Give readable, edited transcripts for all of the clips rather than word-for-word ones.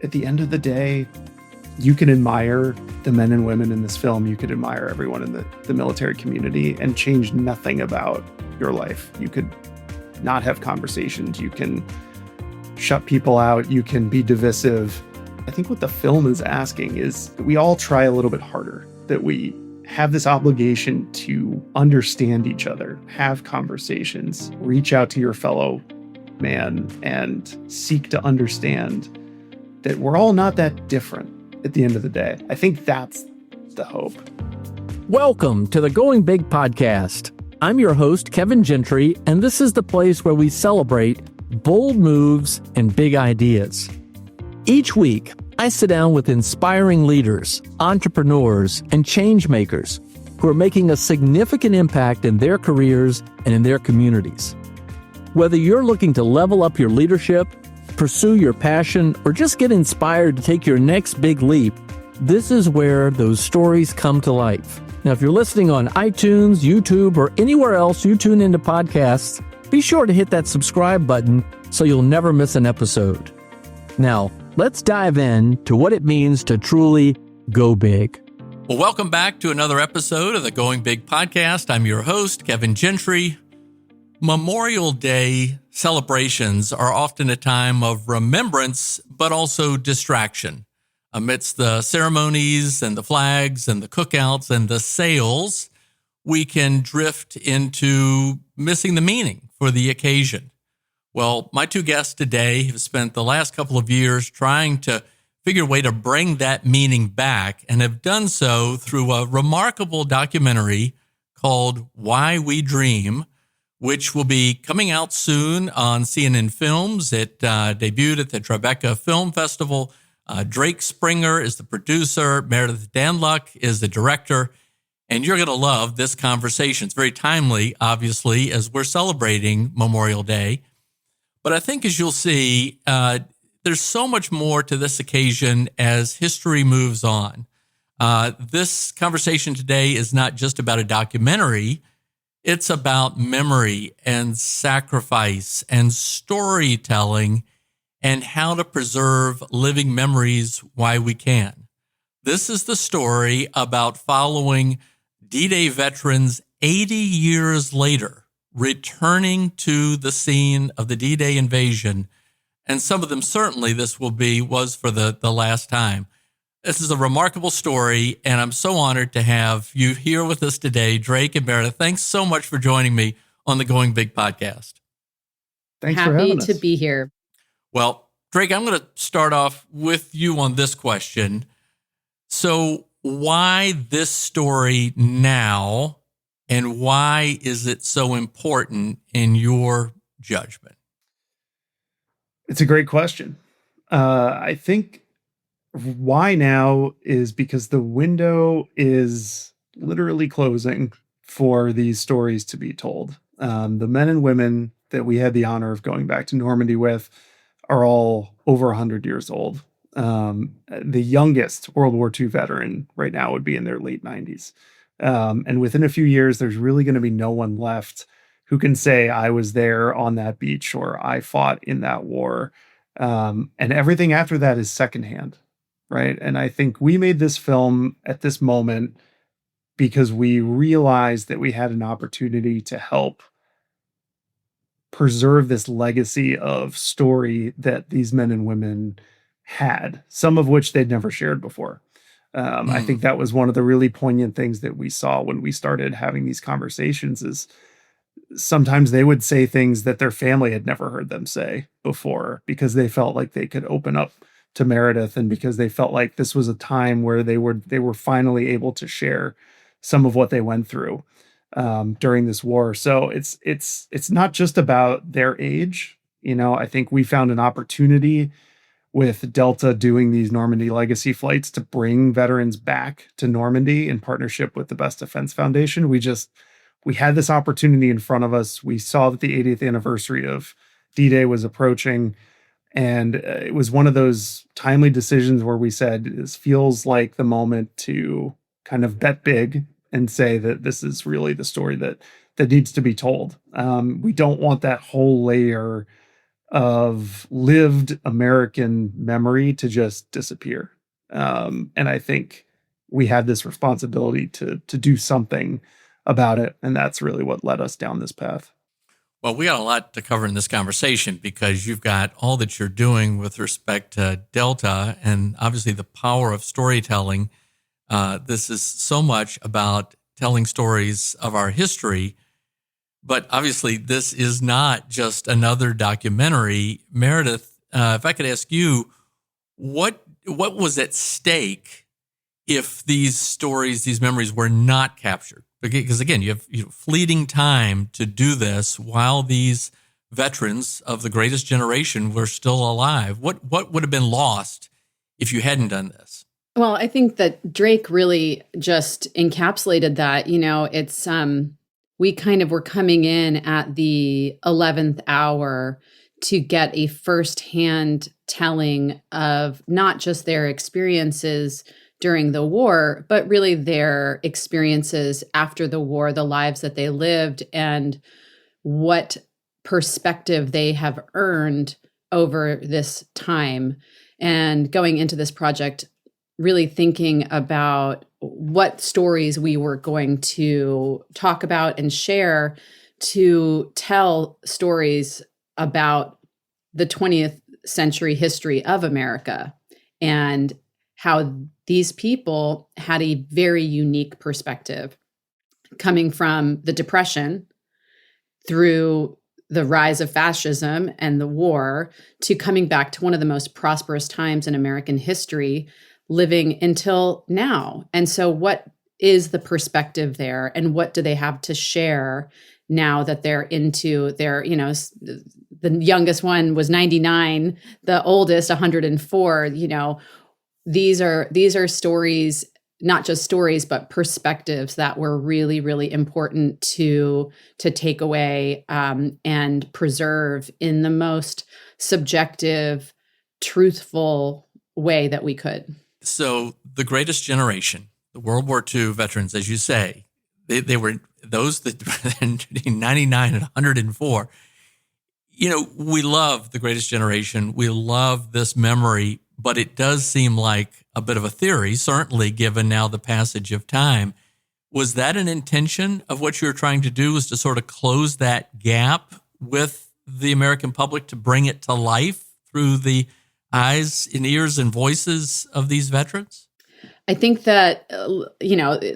at the end of the day, you can admire the men and women in this film. You could admire everyone in the military community and change nothing about your life. You could not have conversations. You can shut people out. You can be divisive. I think what the film is asking is that we all try a little bit harder, that we have this obligation to understand each other, have conversations, reach out to your fellow man and seek to understand that we're all not that different at the end of the day. I think that's the hope. Welcome to the Going Big podcast. I'm your host, Kevin Gentry, and this is the place where we celebrate bold moves and big ideas. Each week, I sit down with inspiring leaders, entrepreneurs, and change makers who are making a significant impact in their careers and in their communities. Whether you're looking to level up your leadership, pursue your passion, or just get inspired to take your next big leap, this is where those stories come to life. Now, if you're listening on iTunes, YouTube, or anywhere else you tune into podcasts, be sure to hit that subscribe button so you'll never miss an episode. Now, let's dive in to what it means to truly go big. Well, welcome back to another episode of the Going Big podcast. I'm your host, Kevin Gentry. Memorial Day celebrations are often a time of remembrance, but also distraction. Amidst the ceremonies and the flags and the cookouts and the sales, we can drift into missing the meaning for the occasion. Well, my two guests today have spent the last couple of years trying to figure a way to bring that meaning back and have done so through a remarkable documentary called Why We Dream, which will be coming out soon on CNN Films. It debuted at the Tribeca Film Festival. Drake Springer is the producer. Meredith Danluck is the director. And you're going to love this conversation. It's very timely, obviously, as we're celebrating Memorial Day. But I think, as you'll see, there's so much more to this occasion as history moves on. This conversation today is not just about a documentary. It's about memory and sacrifice and storytelling and how to preserve living memories while we can. This is the story about following D-Day veterans 80 years later, returning to the scene of the D-Day invasion. And some of them, certainly this was for the last time. This is a remarkable story, and I'm so honored to have you here with us today, Drake and Meredith. Thanks so much for joining me on the Going Big podcast. Thanks for having us. Happy to be here. Well, Drake, I'm going to start off with you on this question. So why this story now, and why is it so important in your judgment? It's a great question. I think why now is because the window is literally closing for these stories to be told. The men and women that we had the honor of going back to Normandy with are all over 100 years old. The youngest World War II veteran right now would be in their late 90s. And within a few years, there's really going to be no one left who can say, I was there on that beach or I fought in that war. And everything after that is secondhand. Right. And I think we made this film at this moment because we realized that we had an opportunity to help preserve this legacy of story that these men and women had, some of which they'd never shared before. I think that was one of the really poignant things that we saw when we started having these conversations is sometimes they would say things that their family had never heard them say before because they felt like they could open up to Meredith, and because they felt like this was a time where they were finally able to share some of what they went through during this war. So it's not just about their age. You know, I think we found an opportunity with Delta doing these Normandy legacy flights to bring veterans back to Normandy in partnership with the Best Defense Foundation. We had this opportunity in front of us. We saw that the 80th anniversary of D-Day was approaching. And it was one of those timely decisions where we said, this feels like the moment to kind of bet big and say that this is really the story that needs to be told. We don't want that whole layer of lived American memory to just disappear. And I think we had this responsibility to do something about it. And that's really what led us down this path. Well, we got a lot to cover in this conversation because you've got all that you're doing with respect to Delta and obviously the power of storytelling. This is so much about telling stories of our history, but obviously this is not just another documentary. Meredith, if I could ask you, what was at stake if these stories, these memories were not captured? Because again, you have fleeting time to do this while these veterans of the greatest generation were still alive. What would have been lost if you hadn't done this? Well, I think that Drake really just encapsulated that. It's we kind of were coming in at the 11th hour to get a firsthand telling of not just their experiences during the war, but really their experiences after the war, the lives that they lived, and what perspective they have earned over this time. And going into this project, really thinking about what stories we were going to talk about and share to tell stories about the 20th century history of America and how these people had a very unique perspective coming from the Depression through the rise of fascism and the war to coming back to one of the most prosperous times in American history, living until now. And so what is the perspective there, and what do they have to share now that they're into their, the youngest one was 99, the oldest 104, these are stories, not just stories, but perspectives that were really, really important to take away and preserve in the most subjective, truthful way that we could. So the greatest generation, the World War II veterans, as you say, they were those that 99 and 104. We love the greatest generation. We love this memory, but it does seem like a bit of a theory, certainly given now the passage of time. Was that an intention of what you were trying to do, was to sort of close that gap with the American public, to bring it to life through the eyes and ears and voices of these veterans? I think that,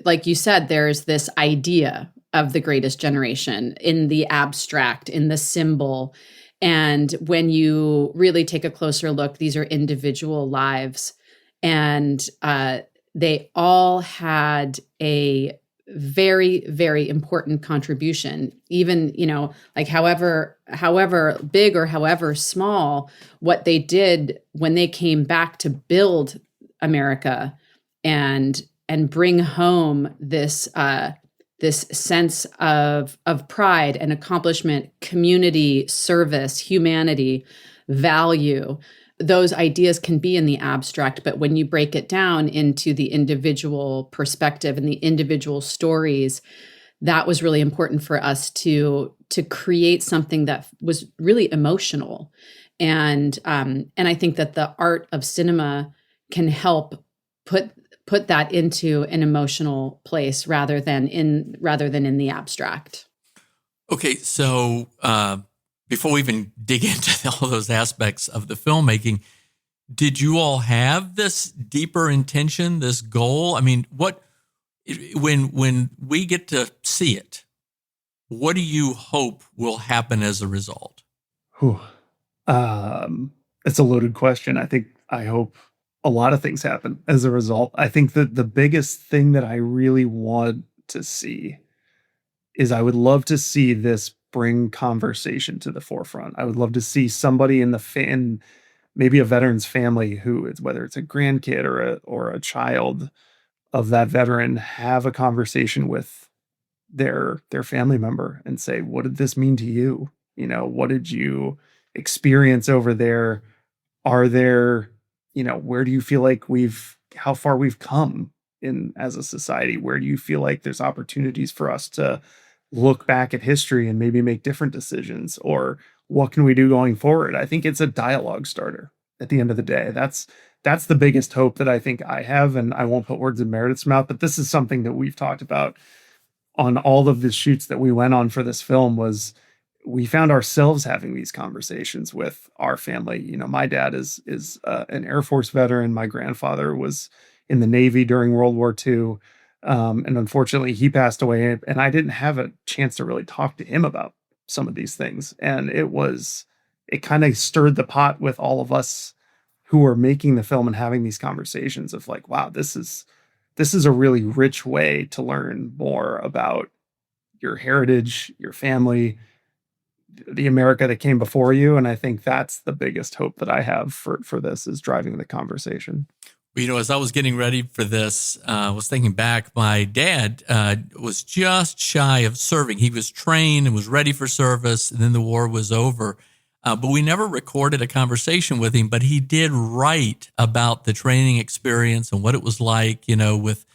like you said, there's this idea of the greatest generation in the abstract, in the symbol. And when you really take a closer look, these are individual lives. And they all had a very, very important contribution, even, like however big or however small, what they did when they came back to build America and bring home this sense of pride and accomplishment, community, service, humanity, value. Those ideas can be in the abstract, but when you break it down into the individual perspective and the individual stories, that was really important for us to create something that was really emotional. And I think that the art of cinema can help put that into an emotional place rather than in the abstract. Okay, so before we even dig into all those aspects of the filmmaking, did you all have this deeper intention, this goal? I mean, when we get to see it, what do you hope will happen as a result? It's a loaded question. I hope a lot of things happen as a result. I think that the biggest thing that I really want to see is I would love to see this bring conversation to the forefront. I would love to see somebody in maybe a veteran's family who is, whether it's a grandkid or a child of that veteran, have a conversation with their family member and say, what did this mean to you? What did you experience over there? Are there, where do you feel like how far we've come as a society? Where do you feel like there's opportunities for us to look back at history and maybe make different decisions, or what can we do going forward? I think it's a dialogue starter at the end of the day. That's the biggest hope that I think I have. And I won't put words in Meredith's mouth, but this is something that we've talked about on all of the shoots that we went on for this film. Was we found ourselves having these conversations with our family. You know, my dad is an Air Force veteran. My grandfather was in the Navy during World War II. And unfortunately, he passed away, and I didn't have a chance to really talk to him about some of these things. And it kind of stirred the pot with all of us who were making the film and having these conversations of like, wow, this is a really rich way to learn more about your heritage, your family, the America that came before you. And I think that's the biggest hope that I have for this, is driving the conversation. You know, as I was getting ready for this, I was thinking back, my dad was just shy of serving. He was trained and was ready for service, and then the war was over. But we never recorded a conversation with him, but he did write about the training experience and what it was like, you know, with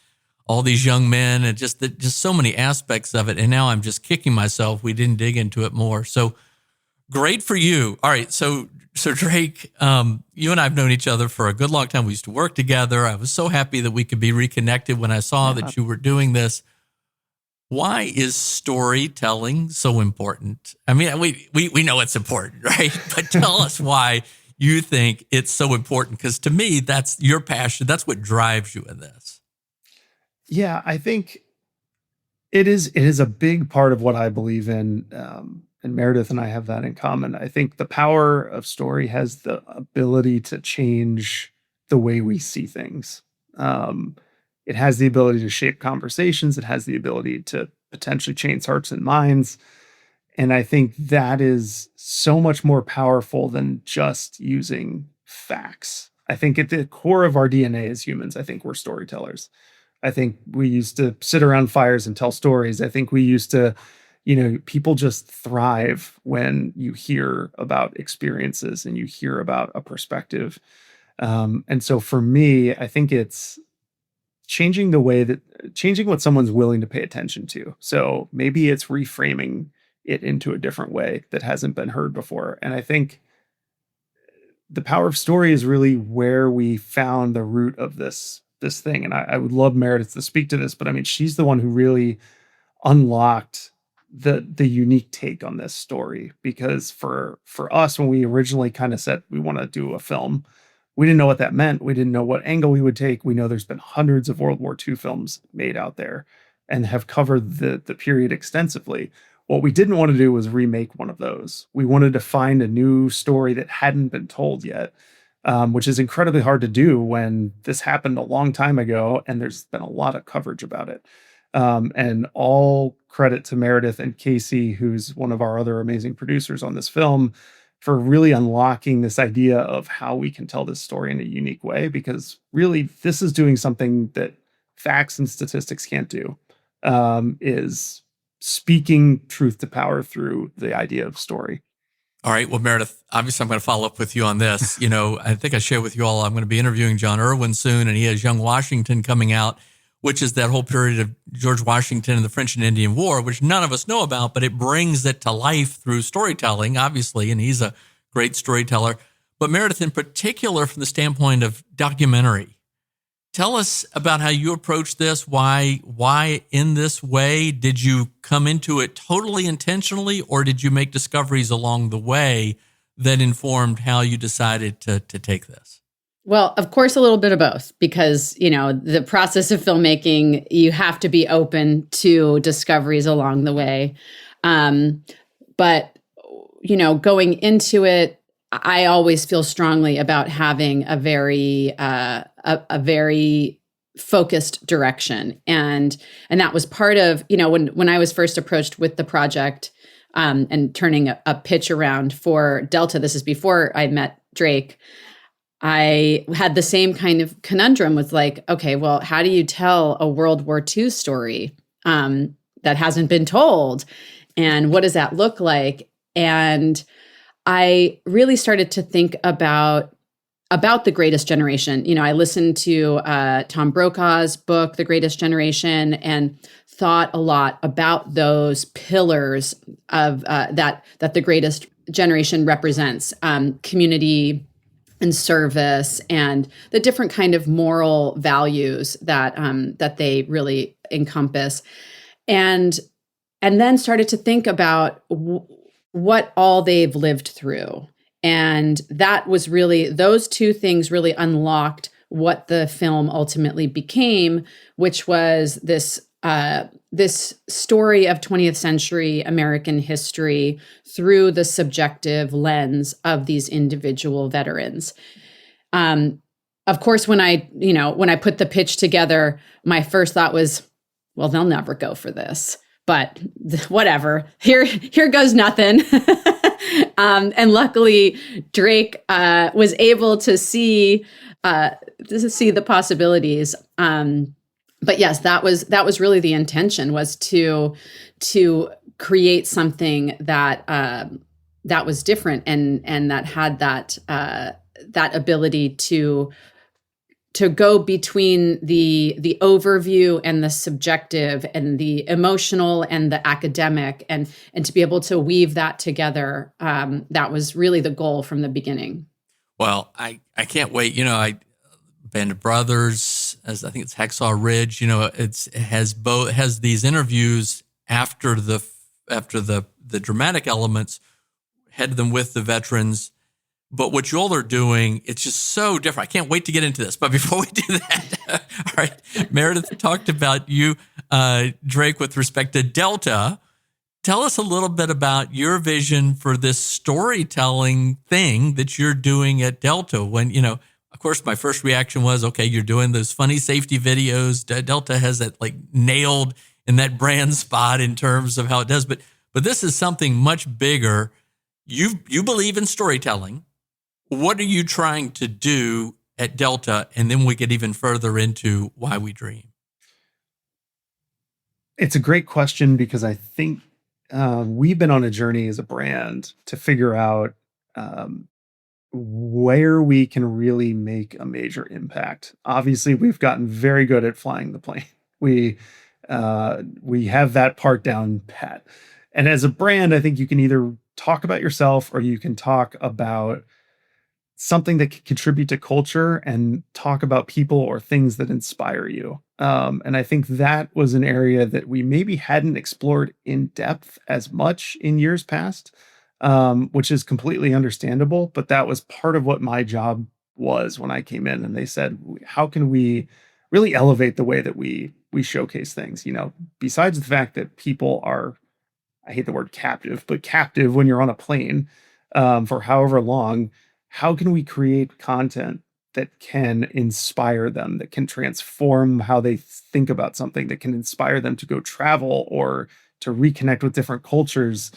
all these young men, and just so many aspects of it. And now I'm just kicking myself we didn't dig into it more. So great for you. All right, so Drake, you and I have known each other for a good long time. We used to work together. I was so happy that we could be reconnected when I saw that you were doing this. Why is storytelling so important? I mean, we know it's important, right? But tell us why you think it's so important, because to me, that's your passion. That's what drives you in this. Yeah, I think it is a big part of what I believe in. And Meredith and I have that in common. I think the power of story has the ability to change the way we see things. It has the ability to shape conversations. It has the ability to potentially change hearts and minds. And I think that is so much more powerful than just using facts. I think at the core of our DNA as humans, I think we're storytellers. I think we used to sit around fires and tell stories. I think we used to, you know, people just thrive when you hear about experiences and you hear about a perspective. And so for me, I think it's changing what someone's willing to pay attention to. So maybe it's reframing it into a different way that hasn't been heard before. And I think the power of story is really where we found the root of this thing. And I would love Meredith to speak to this, but I mean, she's the one who really unlocked the unique take on this story. Because for us, when we originally kind of said we want to do a film, we didn't know what that meant. We didn't know what angle we would take. We know there's been hundreds of World War II films made out there and have covered the period extensively. What we didn't want to do was remake one of those. We wanted to find a new story that hadn't been told yet, which is incredibly hard to do when this happened a long time ago and there's been a lot of coverage about it. And all credit to Meredith and Casey, who's one of our other amazing producers on this film, for really unlocking this idea of how we can tell this story in a unique way, because really this is doing something that facts and statistics can't do, is speaking truth to power through the idea of story. All right. Well, Meredith, obviously I'm going to follow up with you on this. You know, I think I shared with you all, I'm going to be interviewing John Irwin soon, and he has Young Washington coming out, which is that whole period of George Washington and the French and Indian War, which none of us know about, but it brings it to life through storytelling, obviously, and he's a great storyteller. But Meredith, in particular, from the standpoint of documentary, tell us about how you approach this. Why in this way? Did you come into it totally intentionally, or did you make discoveries along the way that informed how you decided to take this? Well, of course, a little bit of both, because, you know, the process of filmmaking, you have to be open to discoveries along the way. But, you know, going into it, I always feel strongly about having a very focused direction. And that was part of, you know, when I was first approached with the project, and turning a pitch around for Delta, this is before I met Drake, I had the same kind of conundrum with like, okay, well, how do you tell a World War II story that hasn't been told? And what does that look like? And I really started to think about The Greatest Generation. You know, I listened to Tom Brokaw's book, The Greatest Generation, and thought a lot about those pillars of that The Greatest generation represents, community and service, and the different kind of moral values that that they really encompass, and then started to think about what all they've lived through. And that was really, those two things really unlocked what the film ultimately became, which was this this story of 20th century American history through the subjective lens of these individual veterans. Of course, when I put the pitch together, my first thought was, well, they'll never go for this, but whatever. Here goes nothing. And luckily, Drake was able to see the possibilities. But yes, that was really the intention, was to create something that that was different, and that had that ability to go between the overview and the subjective and the emotional and the academic, and to be able to weave that together. That was really the goal from the beginning. Well, I can't wait. Band of Brothers, as I think it's Hacksaw Ridge. It has these interviews after the dramatic elements, had them with the veterans. But what y'all are doing, it's just so different. I can't wait to get into this. But before we do that, all right, Meredith talked about you, Drake, with respect to Delta. Tell us a little bit about your vision for this storytelling thing that you're doing at Delta. When, of course, my first reaction was, okay, you're doing those funny safety videos. Delta has that nailed in that brand spot in terms of how it does. But this is something much bigger. You believe in storytelling. What are you trying to do at Delta? And then we get even further into why we dream. It's a great question, because I think we've been on a journey as a brand to figure out where we can really make a major impact. Obviously, we've gotten very good at flying the plane. We have that part down pat. And as a brand, I think you can either talk about yourself, or you can talk about something that can contribute to culture and talk about people or things that inspire you. And I think that was an area that we maybe hadn't explored in depth as much in years past, which is completely understandable. But that was part of what my job was when I came in, and they said, how can we really elevate the way that we showcase things? Besides the fact that people are, I hate the word captive, but captive when you're on a plane for however long, how can we create content that can inspire them, that can transform how they think about something, that can inspire them to go travel or to reconnect with different cultures?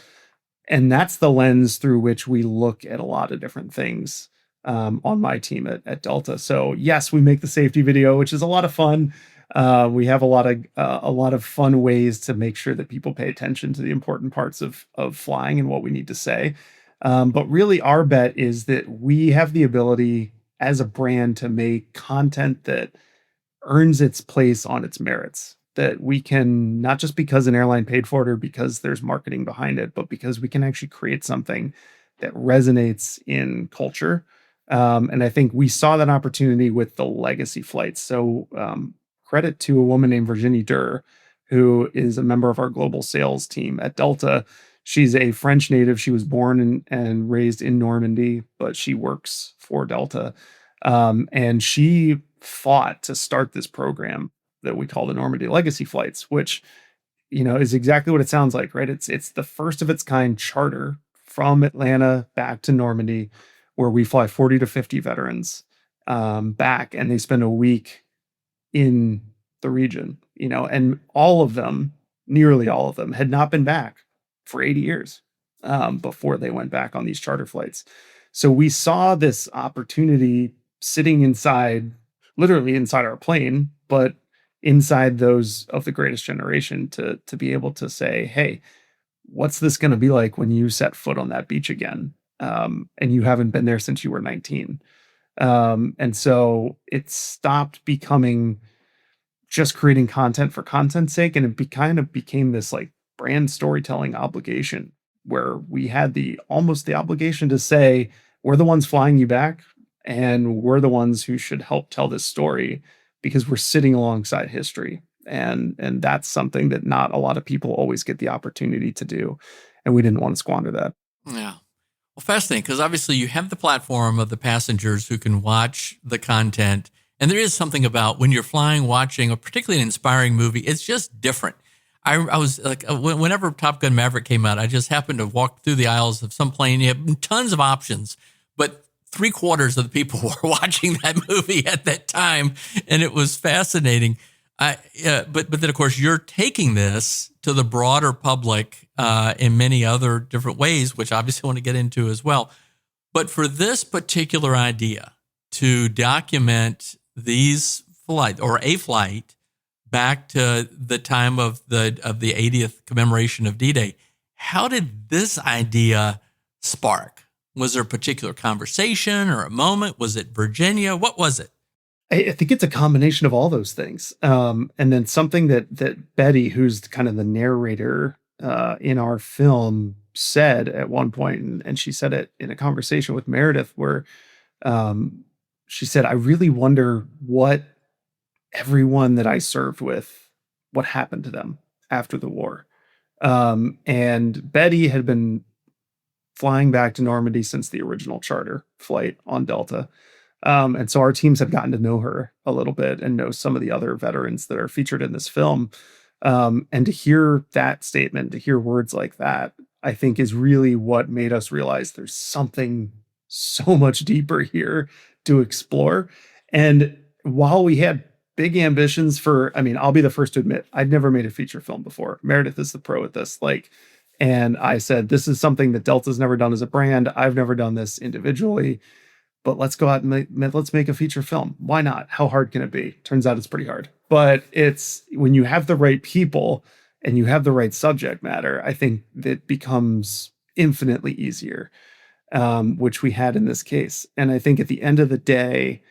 And that's the lens through which we look at a lot of different things on my team at Delta. So yes, we make the safety video, which is a lot of fun. We have a lot of fun ways to make sure that people pay attention to the important parts of flying and what we need to say. But really, our bet is that we have the ability as a brand to make content that earns its place on its merits. That we can, not just because an airline paid for it or because there's marketing behind it, but because we can actually create something that resonates in culture. And I think we saw that opportunity with the legacy flights. So credit to a woman named Virginie Durr, who is a member of our global sales team at Delta. She's a French native. She was born and raised in Normandy, but she works for Delta. And she fought to start this program that we call the Normandy Legacy Flights, which, is exactly what it sounds like, right? It's the first of its kind charter from Atlanta back to Normandy, where we fly 40 to 50 veterans back, and they spend a week in the region, and nearly all of them had not been back for 80 years before they went back on these charter flights. So we saw this opportunity sitting literally inside our plane, but inside those of the greatest generation, to be able to say, hey, what's this going to be like when you set foot on that beach again? And you haven't been there since you were 19. And so it stopped becoming just creating content for content's sake. And it kind of became this brand storytelling obligation where we had almost the obligation to say, we're the ones flying you back, and we're the ones who should help tell this story because we're sitting alongside history. And that's something that not a lot of people always get the opportunity to do. And we didn't want to squander that. Yeah. Well, fascinating, because obviously you have the platform of the passengers who can watch the content. And there is something about when you're flying, watching, or particularly an inspiring movie, it's just different. I was like, whenever Top Gun Maverick came out, I just happened to walk through the aisles of some plane. You have tons of options, but 3/4 of the people were watching that movie at that time. And it was fascinating. But then, of course, you're taking this to the broader public in many other different ways, which obviously I want to get into as well. But for this particular idea to document these flight or a flight back to the time of the 80th commemoration of D-Day, how did this idea spark? Was there a particular conversation or a moment? Was it Virginia? What was it? I think it's a combination of all those things. And then something that Betty, who's kind of the narrator in our film, said at one point, and she said it in a conversation with Meredith, where she said, I really wonder what everyone that I served with, what happened to them after the war. And Betty had been flying back to Normandy since the original charter flight on Delta. And so our teams had gotten to know her a little bit and know some of the other veterans that are featured in this film. And to hear that statement, to hear words like that, I think is really what made us realize there's something so much deeper here to explore. And while we had big ambitions I'll be the first to admit, I'd never made a feature film before. Meredith is the pro at this. And I said, this is something that Delta's never done as a brand. I've never done this individually. But let's go out and let's make a feature film. Why not? How hard can it be? Turns out it's pretty hard. But it's when you have the right people and you have the right subject matter, I think that becomes infinitely easier, which we had in this case. And I think at the end of the day,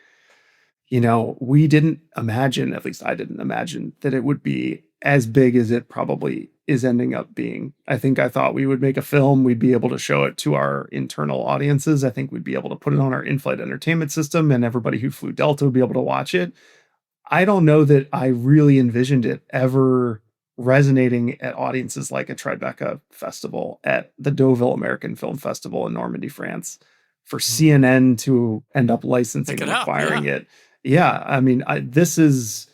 we didn't imagine, at least I didn't imagine, that it would be as big as it probably is ending up being. I thought we would make a film, we'd be able to show it to our internal audiences. I think we'd be able to put it on our in-flight entertainment system and everybody who flew Delta would be able to watch it. I don't know that I really envisioned it ever resonating at audiences like a Tribeca festival, at the Deauville American Film Festival in Normandy, France, for CNN to end up licensing and acquiring it. Yeah, this is...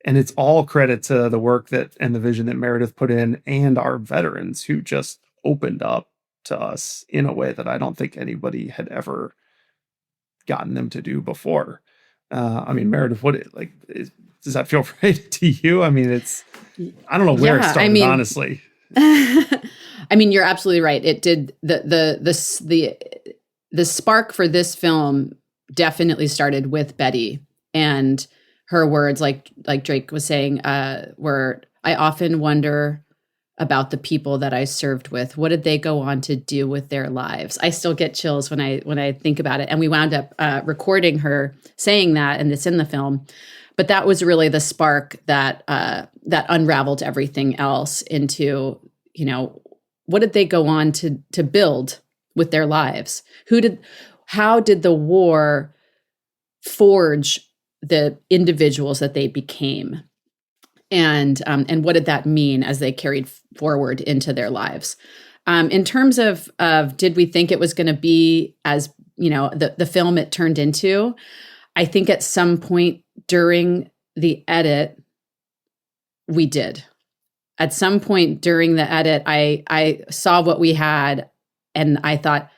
And it's all credit to the work and the vision that Meredith put in, and our veterans who just opened up to us in a way that I don't think anybody had ever gotten them to do before. Meredith, does that feel right to you? I don't know where it started, honestly. You're absolutely right. It did. The spark for this film definitely started with Betty, and her words, like Drake was saying, were, I often wonder about the people that I served with. What did they go on to do with their lives? I still get chills when I think about it. And we wound up recording her saying that, and it's in the film. But that was really the spark that unraveled everything else into, what did they go on to build with their lives? How did the war forge the individuals that they became, and what did that mean as they carried forward into their lives? In terms of did we think it was going to be as the film it turned into? I think at some point during the edit, we did. At some point during the edit, I saw what we had, and I thought,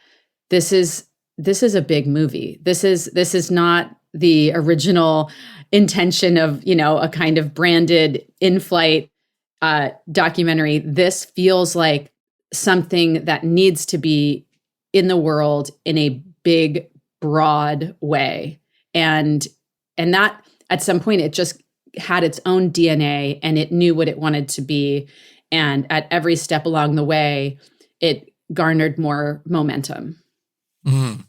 this is a big movie. This is not the original intention of, a kind of branded in-flight documentary. This feels like something that needs to be in the world in a big, broad way. And that at some point it just had its own DNA and it knew what it wanted to be. And at every step along the way, it garnered more momentum. Mm-hmm.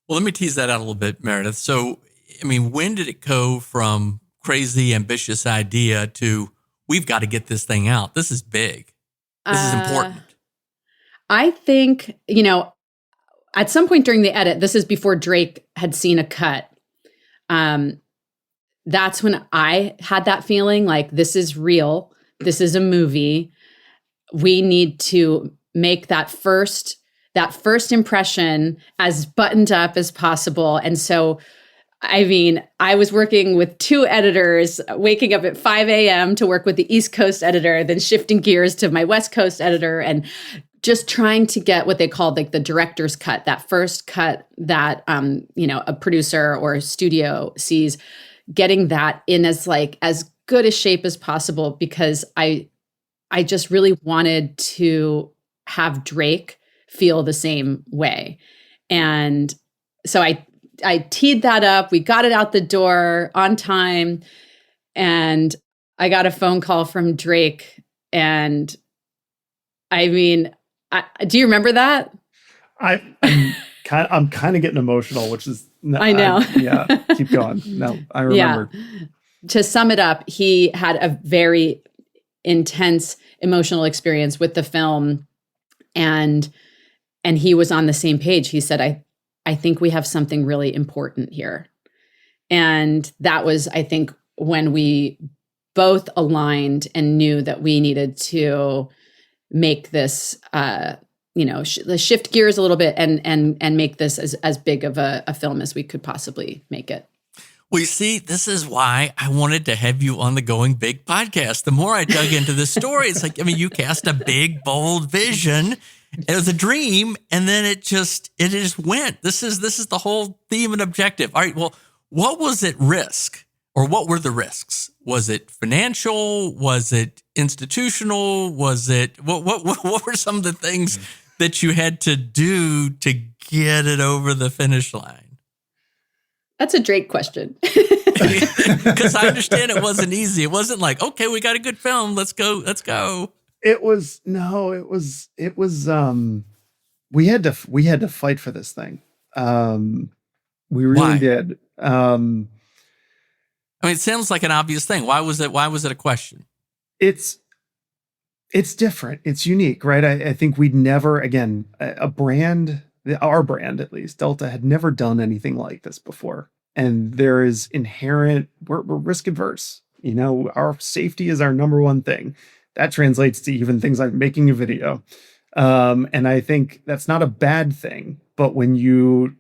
Well, let me tease that out a little bit, Meredith. So, when did it go from crazy, ambitious idea to we've got to get this thing out? This is big. This is important. I think, at some point during the edit, this is before Drake had seen a cut. That's when I had that feeling like, this is real. This is a movie. We need to make that first impression as buttoned up as possible. And so, I was working with 2 editors, waking up at 5 a.m. to work with the East Coast editor, then shifting gears to my West Coast editor, and just trying to get what they called like the director's cut, that first cut that, a producer or a studio sees, getting that in as good a shape as possible, because I just really wanted to have Drake feel the same way. And so I teed that up. We got it out the door on time. And I got a phone call from Drake. And do you remember that? I'm kind of getting emotional, which is, I know. Yeah, keep going. No, I remember. Yeah. To sum it up, he had a very intense emotional experience with the film, and he was on the same page. He said, I think we have something really important here. And that was, I think, when we both aligned and knew that we needed to make this, shift gears a little bit and make this as big of a film as we could possibly make it. Well, you see, this is why I wanted to have you on the Going Big podcast. The more I dug into this story, it's like, you cast a big, bold vision. It was a dream, and then it just went. This is the whole theme and objective. All right, well, what was at risk, or what were the risks? Was it financial? Was it institutional? Was it what were some of the things that you had to do to get it over the finish line? That's a Drake question. Because I understand it wasn't easy. It wasn't like, okay, we got a good film. Let's go. It was we had to fight for this thing. We really did. It sounds like an obvious thing. Why was it a question? It's different. It's unique, right? I think we'd never, again, a brand, our brand at least, Delta, had never done anything like this before. And there is inherent, we're risk adverse. Our safety is our number one thing. That translates to even things like making a video. And I think that's not a bad thing. But when you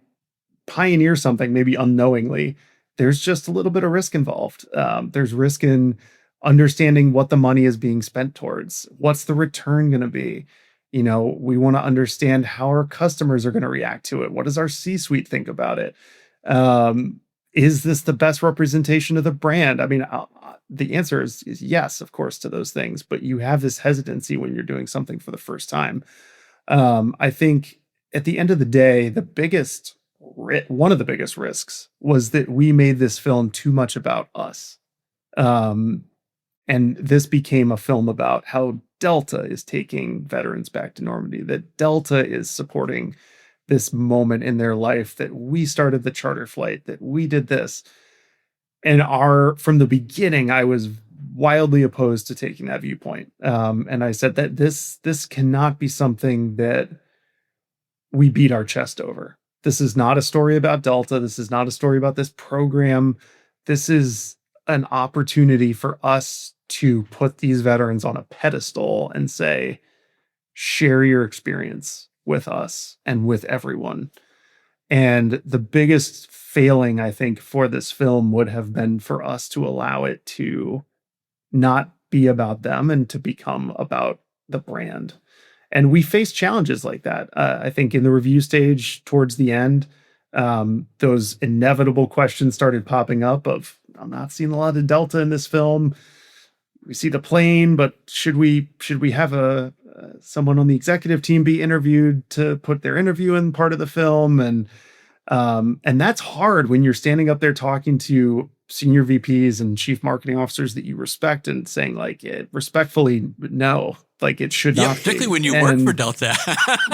pioneer something, maybe unknowingly, there's just a little bit of risk involved. There's risk in understanding what the money is being spent towards. What's the return going to be? We want to understand how our customers are going to react to it. What does our C-suite think about it? Is this the best representation of the brand? The answer is yes, of course, to those things. But you have this hesitancy when you're doing something for the first time. I think at the end of the day, one of the biggest risks was that we made this film too much about us. And this became a film about how Delta is taking veterans back to Normandy, that Delta is supporting this moment in their life, that we started the charter flight, that we did this. And from the beginning, I was wildly opposed to taking that viewpoint. And I said that this cannot be something that we beat our chest over. This is not a story about Delta. This is not a story about this program. This is an opportunity for us to put these veterans on a pedestal and say, share your experience with us and with everyone. And the biggest failing, I think, for this film would have been for us to allow it to not be about them and to become about the brand. And we faced challenges like that. I think in the review stage towards the end, those inevitable questions started popping up of, I'm not seeing a lot of Delta in this film. We see the plane, but should we have someone on the executive team be interviewed to put their interview in part of the film? And that's hard when you're standing up there talking to senior VPs and chief marketing officers that you respect and saying respectfully, no, it should not. Particularly when you work for Delta.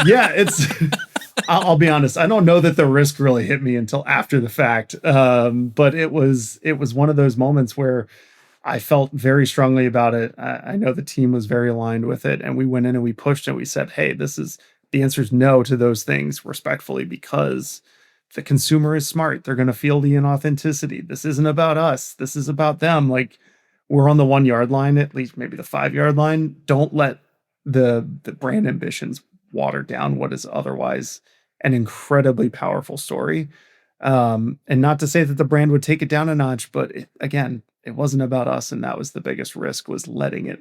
Yeah, I'll be honest. I don't know that the risk really hit me until after the fact. But it was one of those moments where I felt very strongly about it. I know the team was very aligned with it, and we went in and we pushed and we said, hey, this is the answer is no to those things respectfully, because the consumer is smart. They're going to feel the inauthenticity. This isn't about us. This is about them. Like, we're on the 1 yard line, at least maybe the 5 yard line. Don't let the brand ambitions water down what is otherwise an incredibly powerful story. And not to say that the brand would take it down a notch, but again, it wasn't about us. And that was the biggest risk, was letting it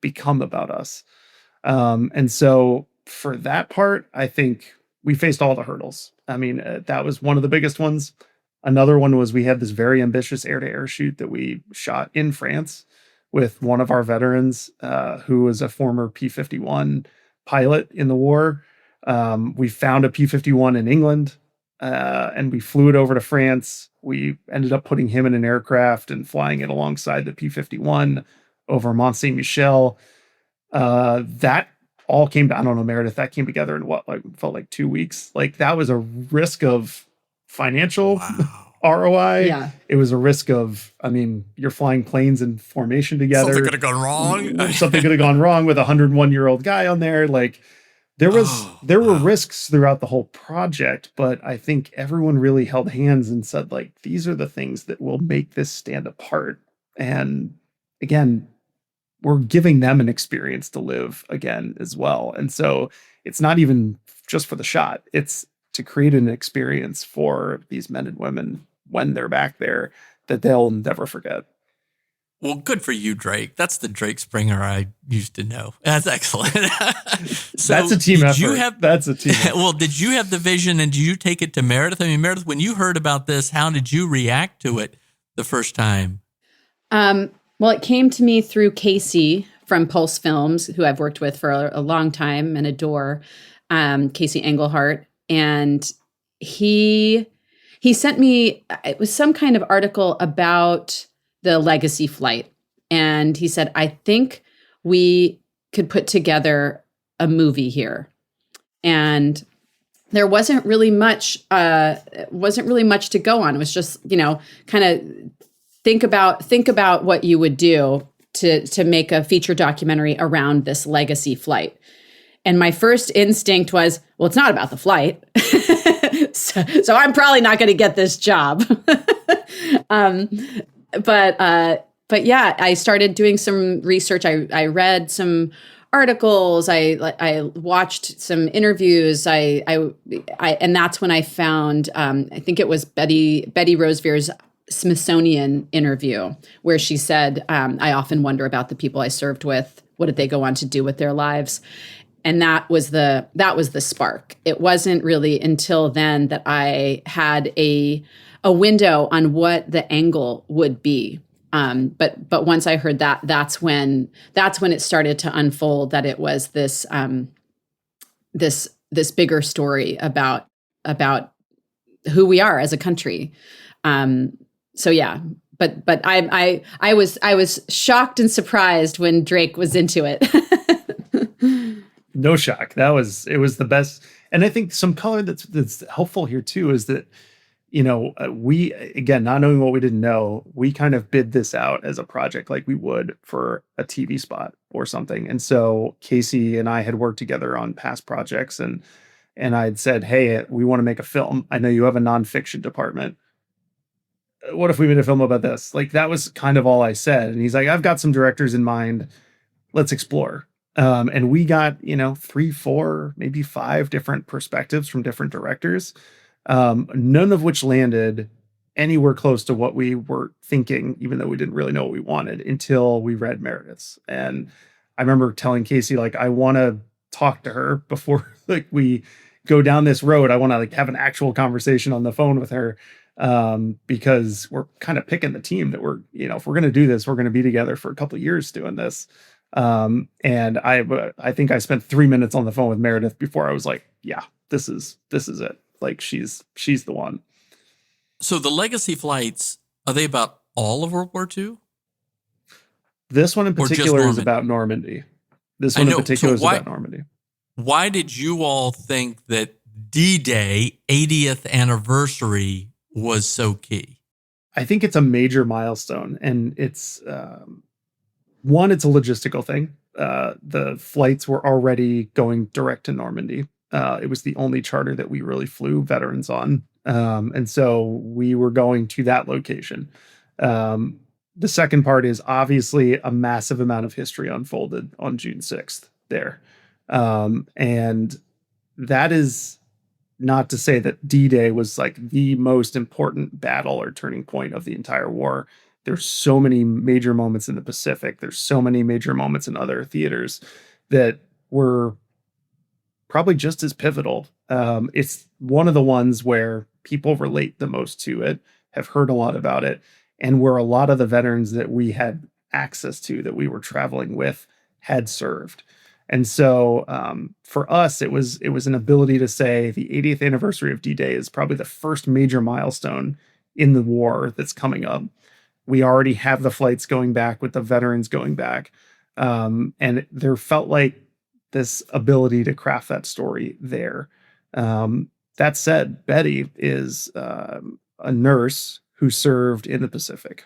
become about us. And so for that part, I think we faced all the hurdles. I mean, that was one of the biggest ones. Another one was we had this very ambitious air-to-air shoot that we shot in France with one of our veterans, who was a former P-51 pilot in the war. We found a P-51 in England, and we flew it over to France. We ended up putting him in an aircraft and flying it alongside the P-51 over Mont Saint-Michel. That all came, I don't know, Meredith, that came together in what, like, felt like 2 weeks. Like, that was a risk of financial ROI. Yeah. It was a risk of, I mean, you're flying planes in formation together. Something could have gone wrong. Something could have gone wrong with a 101-year-old guy on there. Like, there were risks throughout the whole project, but I think everyone really held hands and said, like, these are the things that will make this stand apart. And again, we're giving them an experience to live again as well. And so it's not even just for the shot. It's to create an experience for these men and women when they're back there that they'll never forget. Well, good for you, Drake. That's the Drake Springer I used to know. That's excellent. So that's a team effort. That's a team effort. Well, did you have the vision and did you take it to Meredith? I mean, Meredith, when you heard about this, how did you react to it the first time? Well, it came to me through Casey from Pulse Films, who I've worked with for a long time and adore, Casey Engelhardt. And he sent me, it was some kind of article about the legacy flight. And he said, I think we could put together a movie here. And there wasn't really much to go on. It was just, kind of think about what you would do to make a feature documentary around this legacy flight. And my first instinct was, well, it's not about the flight. so I'm probably not going to get this job. But yeah, I started doing some research. I read some articles. I watched some interviews. And that's when I found, I think it was Betty Rosevere's Smithsonian interview, where she said, I often wonder about the people I served with. What did they go on to do with their lives? And that was the spark. It wasn't really until then that I had a window on what the angle would be. But once I heard that, that's when it started to unfold, that it was this this bigger story about who we are as a country. So yeah, but I was shocked and surprised when Drake was into it. No shock. It was the best. And I think some color that's helpful here too is that, we, again, not knowing what we didn't know, we kind of bid this out as a project like we would for a TV spot or something. And so Casey and I had worked together on past projects, and I'd said, hey, we want to make a film. I know you have a nonfiction department. What if we made a film about this? Like, that was kind of all I said. And he's like, I've got some directors in mind. Let's explore. And we got, 3, 4, maybe 5 different perspectives from different directors, none of which landed anywhere close to what we were thinking, even though we didn't really know what we wanted until we read Meredith's. And I remember telling Casey, like, I want to talk to her before we go down this road. I want to have an actual conversation on the phone with her. Because we're kind of picking the team that we're, if we're going to do this, we're going to be together for a couple of years doing this. And I think I spent 3 minutes on the phone with Meredith before I was like, yeah, this is it. Like, she's the one. So the legacy flights, are they about all of World War II? This one in particular is about Normandy. This one in particular is about Normandy. Why did you all think that D-Day 80th anniversary was so key? I think it's a major milestone, and it's one, it's a logistical thing. The flights were already going direct to Normandy. It was the only charter that we really flew veterans on. And so we were going to that location. The second part is obviously a massive amount of history unfolded on June 6th there. And that is not to say that D-Day was like the most important battle or turning point of the entire war. There's so many major moments in the Pacific. There's so many major moments in other theaters that were probably just as pivotal. It's one of the ones where people relate the most to it, have heard a lot about it, and where a lot of the veterans that we had access to, that we were traveling with, had served. And so for us, it was an ability to say the 80th anniversary of D-Day is probably the first major milestone in the war that's coming up. We already have the flights going back with the veterans going back. And there felt like this ability to craft that story there. That said, Betty is a nurse who served in the Pacific.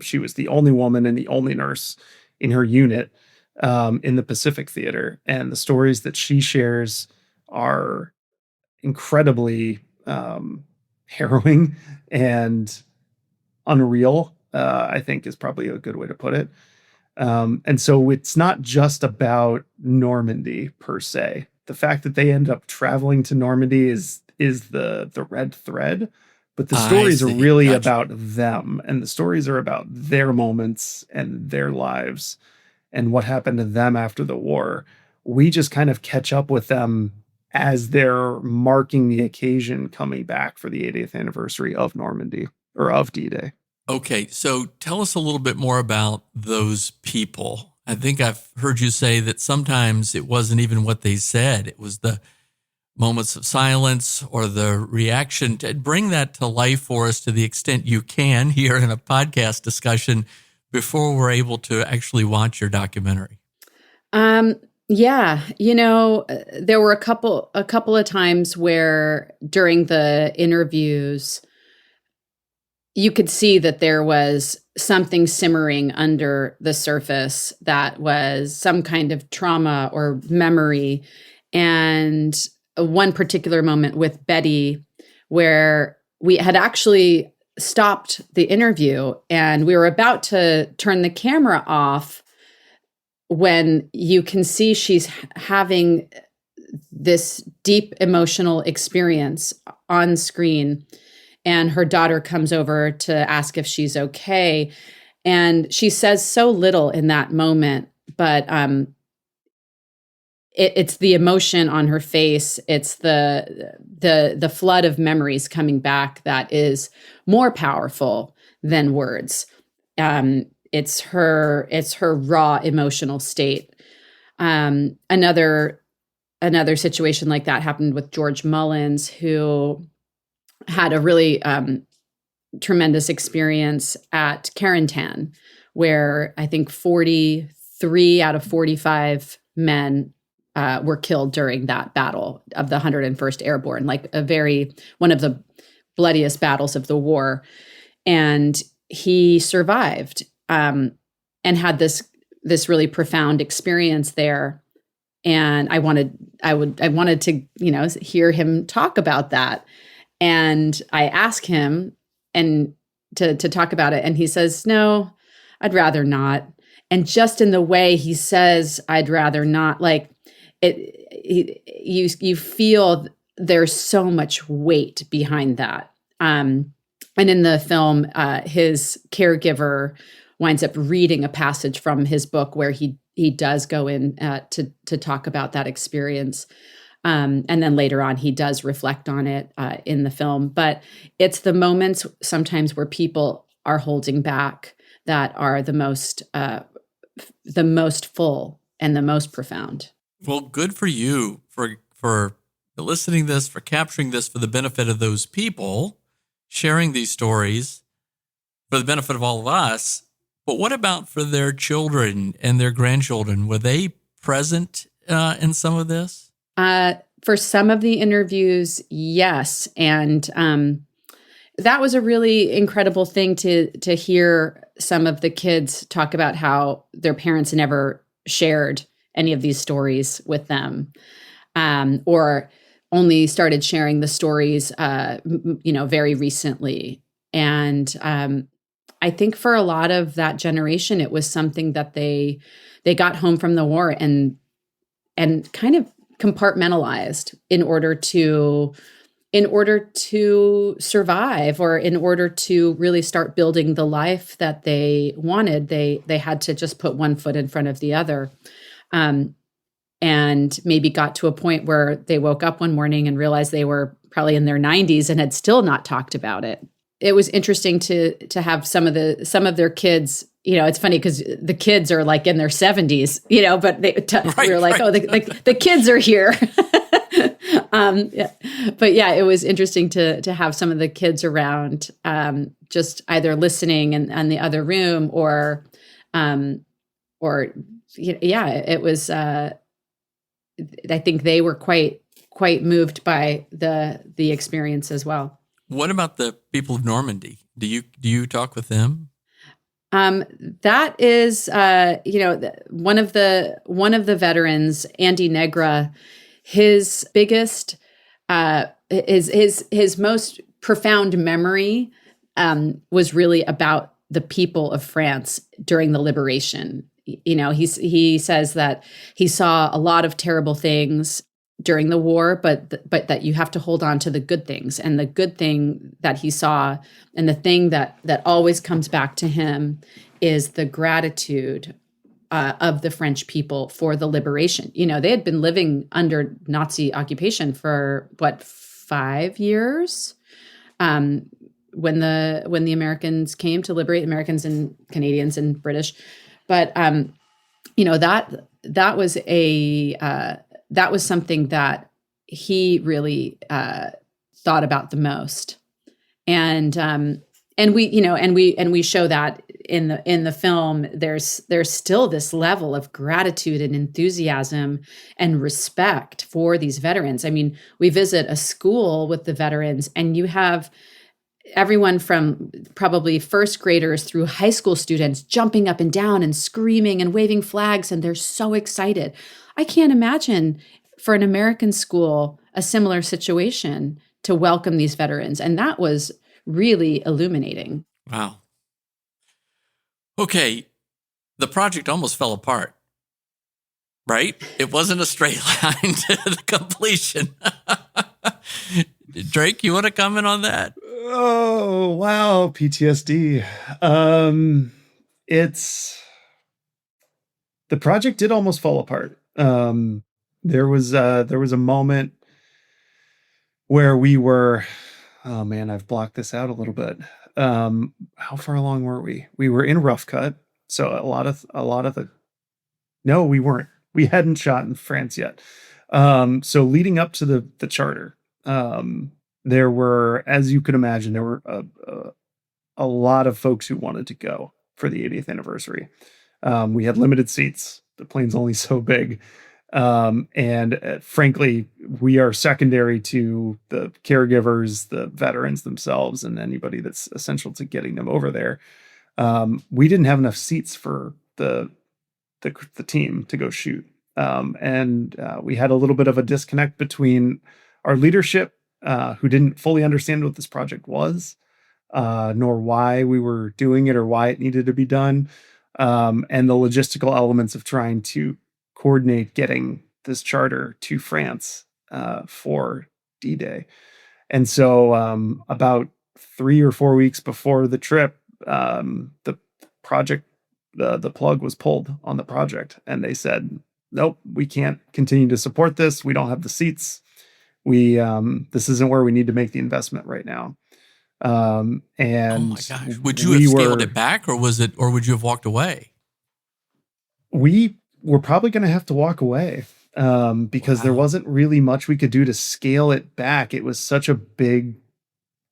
She was the only woman and the only nurse in her unit in the Pacific theater. And the stories that she shares are incredibly harrowing and unreal, I think is probably a good way to put it. And so it's not just about Normandy per se. The fact that they end up traveling to Normandy is the red thread, but the stories are really about them, and the stories are about their moments and their lives and what happened to them after the war. We just kind of catch up with them as they're marking the occasion coming back for the 80th anniversary of Normandy, or of D-Day. Okay, so tell us a little bit more about those people. I think I've heard you say that sometimes it wasn't even what they said. It was the moments of silence or the reaction. To bring that to life for us to the extent you can here in a podcast discussion before we're able to actually watch your documentary. Yeah, there were a couple of times where during the interviews, you could see that there was something simmering under the surface that was some kind of trauma or memory. And one particular moment with Betty where we had actually stopped the interview and we were about to turn the camera off when you can see she's having this deep emotional experience on screen. And her daughter comes over to ask if she's okay. And she says so little in that moment, but it's the emotion on her face. It's the flood of memories coming back that is more powerful than words. It's her raw emotional state. Another situation like that happened with George Mullins, who had a really tremendous experience at Carentan, where I think 43 out of 45 men were killed during that battle of the 101st Airborne, like one of the bloodiest battles of the war. And he survived and had this really profound experience there. And I wanted to, hear him talk about that. And I asked him to talk about it. And he says, no, I'd rather not. And just in the way he says, I'd rather not, like you feel there's so much weight behind that. And in the film, his caregiver winds up reading a passage from his book where he does go in to talk about that experience. And then later on, he does reflect on it in the film. But it's the moments sometimes where people are holding back that are the most full and the most profound. Well, good for you for eliciting this, for capturing this for the benefit of those people, sharing these stories for the benefit of all of us. But what about for their children and their grandchildren? Were they present in some of this? For some of the interviews, yes. And that was a really incredible thing to hear some of the kids talk about how their parents never shared any of these stories with them. or only started sharing the stories, very recently. And I think for a lot of that generation, it was something that they got home from the war and kind of compartmentalized in order to survive, or in order to really start building the life that they wanted. They had to just put one foot in front of the other. And maybe got to a point where they woke up one morning and realized they were probably in their 90s and had still not talked about it. It was interesting to have some of their kids. It's funny because the kids are like in their 70s, but we were like, oh, the kids are here. Yeah. But yeah, it was interesting to have some of the kids around, just either listening in the other room, or it was. I think they were quite moved by the experience as well. What about the people of Normandy? Do you talk with them? That is, one of the veterans, Andy Negra, his biggest, his most profound memory was really about the people of France during the liberation. He says that he saw a lot of terrible things during the war, but that you have to hold on to the good things. And the good thing that he saw, and the thing that always comes back to him, is the gratitude of the French people for the liberation. They had been living under Nazi occupation for 5 years, when the Americans came to liberate, Americans and Canadians and British. But that was something that he really thought about the most, and we show that in the film. There's still this level of gratitude and enthusiasm and respect for these veterans. I mean, we visit a school with the veterans, and you have everyone from probably first graders through high school students jumping up and down and screaming and waving flags, and they're so excited. I can't imagine for an American school a similar situation to welcome these veterans, and that was really illuminating. Wow. Okay, the project almost fell apart, right? It wasn't a straight line to the completion. Drake, you want to comment on that? Oh, wow. PTSD. The project did almost fall apart. There was a moment where we were, oh man, I've blocked this out a little bit. How far along were we? We were in rough cut. So a lot of no, we weren't. We hadn't shot in France yet. So leading up to the charter, there were, as you could imagine, there were a lot of folks who wanted to go for the 80th anniversary. We had limited seats. The plane's only so big. And frankly, we are secondary to the caregivers, the veterans themselves, and anybody that's essential to getting them over there. We didn't have enough seats for the team to go shoot. And we had a little bit of a disconnect between our leadership, who didn't fully understand what this project was, nor why we were doing it or why it needed to be done, and the logistical elements of trying to coordinate getting this charter to France for D-Day. And so about 3 or 4 weeks before the trip, the project, the plug was pulled on the project, and they said, nope, we can't continue to support this. We don't have the seats. This isn't where we need to make the investment right now. And oh my gosh, would you have scaled it back, or would you have walked away? We were probably going to have to walk away, because there wasn't really much we could do to scale it back. It was such a big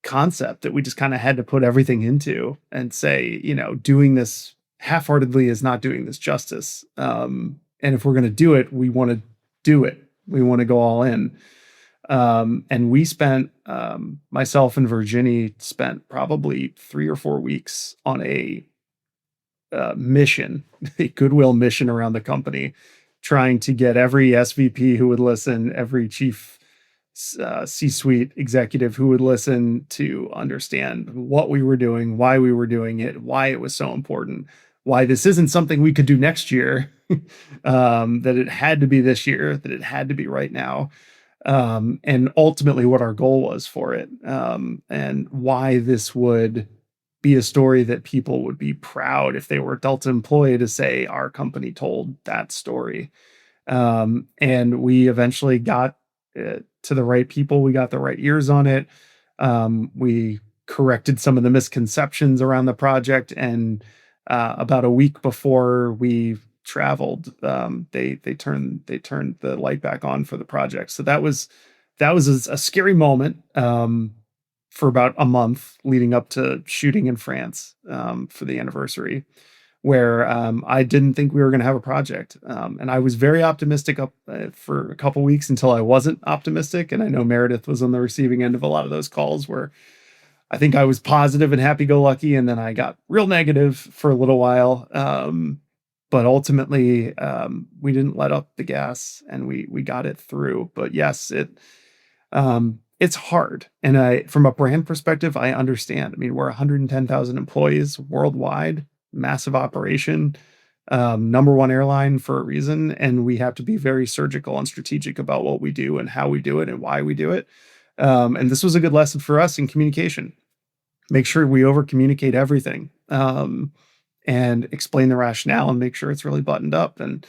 concept that we just kind of had to put everything into and say, doing this half-heartedly is not doing this justice. And if we're going to do it, we want to do it. We want to go all in. And we spent, myself and Virginie spent probably 3 or 4 weeks on a mission, a goodwill mission around the company trying to get every SVP who would listen, every chief C-suite executive who would listen to understand what we were doing, why we were doing it, why it was so important, why this isn't something we could do next year, that it had to be this year, that it had to be right now, and ultimately what our goal was for it, and why this would be a story that people would be proud if they were a Delta employee to say our company told that story. And we eventually got to the right people. We got the right ears on it. We corrected some of the misconceptions around the project, and about a week before we traveled, they turned the light back on for the project. So that was a scary moment for about a month leading up to shooting in France for the anniversary, where I didn't think we were going to have a project. And I was very optimistic for a couple weeks until I wasn't optimistic. And I know Meredith was on the receiving end of a lot of those calls where I think I was positive and happy-go-lucky, and then I got real negative for a little while. But ultimately, we didn't let up the gas, and we got it through. But yes, it's hard. And from a brand perspective, I understand. I mean, we're 110,000 employees worldwide, massive operation, number one airline for a reason. And we have to be very surgical and strategic about what we do and how we do it and why we do it. And this was a good lesson for us in communication. Make sure we over communicate everything, and explain the rationale and make sure it's really buttoned up. And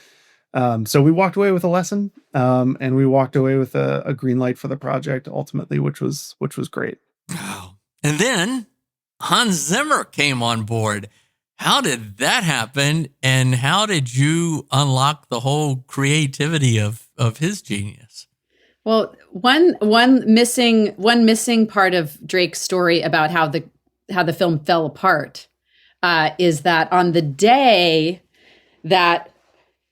so we walked away with a lesson, and we walked away with a green light for the project ultimately, which was great. Wow. And then Hans Zimmer came on board. How did that happen? And how did you unlock the whole creativity of his genius? Well, one missing part of Drake's story about how the film fell apart is that on the day that